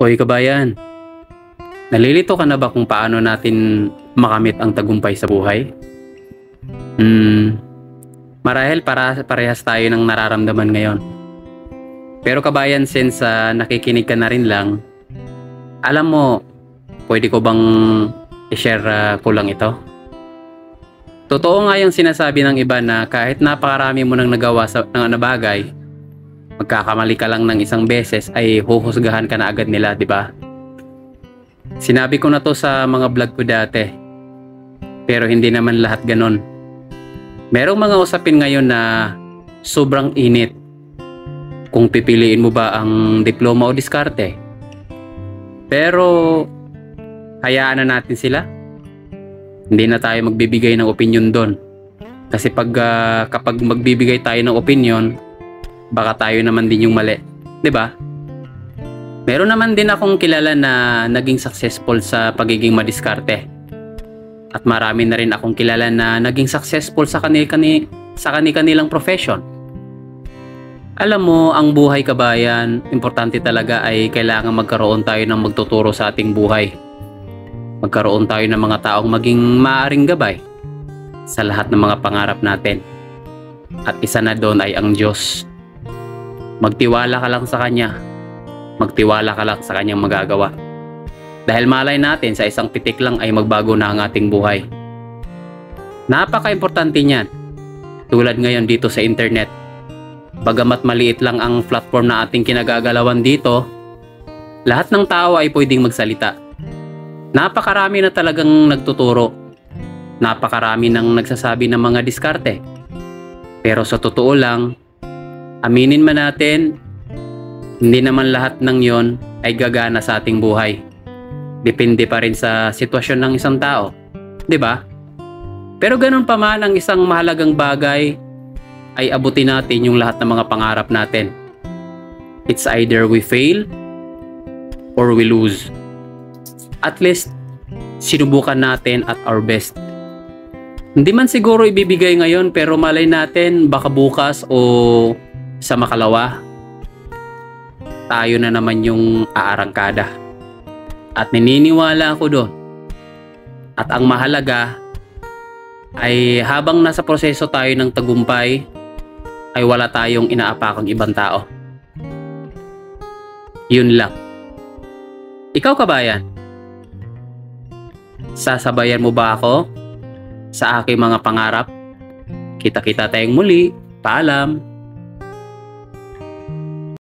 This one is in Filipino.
Hoy kabayan, nalilito ka na ba kung paano natin makamit ang tagumpay sa buhay? Marahil parehas tayo ng nararamdaman ngayon. Pero kabayan, since nakikinig ka na rin lang, alam mo, pwede ko bang i-share ko lang ito? Totoo nga yung sinasabi ng iba na kahit napakarami mo nang nagawa ng bagay, magkakamali ka lang ng isang beses ay huhusgahan ka na agad nila, di ba? Sinabi ko na to sa mga vlog ko dati. Pero hindi naman lahat ganon. Merong mga usapin ngayon na sobrang init. Kung pipiliin mo ba ang diploma o diskarte. Pero hayaan na natin sila. Hindi na tayo magbibigay ng opinion doon. Kasi kapag magbibigay tayo ng opinion, baka tayo naman din yung mali, 'di ba? Meron naman din akong kilala na naging successful sa pagiging madiskarte. At marami na rin akong kilala na naging successful sa kanilang profession. Alam mo, ang buhay kabayan, importante talaga ay kailangan magkaroon tayo ng magtuturo sa ating buhay. Magkaroon tayo ng mga taong maging maaaring gabay sa lahat ng mga pangarap natin. At isa na doon ay ang Diyos. Magtiwala ka lang sa Kanya. Magtiwala ka lang sa Kanyang magagawa. Dahil malay natin sa isang pitik lang ay magbago na ang ating buhay. Napaka-importante niyan. Tulad ngayon dito sa internet. Bagamat maliit lang ang platform na ating kinagagalawan dito, lahat ng tao ay pwedeng magsalita. Napakarami na talagang nagtuturo. Napakarami nang nagsasabi ng mga diskarte. Pero sa totoo lang, aminin man natin, hindi naman lahat ng yon ay gagana sa ating buhay. Depende pa rin sa sitwasyon ng isang tao, 'di ba? Pero ganun pa man, ang isang mahalagang bagay ay abutin natin yung lahat ng mga pangarap natin. It's either we fail or we lose. At least sinubukan natin at our best. Hindi man siguro ibibigay ngayon, pero malay natin baka bukas o sa makalawa tayo na naman yung aarangkada. At naniniwala ako doon. At ang mahalaga ay habang nasa proseso tayo ng tagumpay ay wala tayong inaapakang ibang tao. Yun lang. Ikaw kabayan, sasabayan mo ba ako sa aking mga pangarap? Kita-kita tayong muli. Paalam.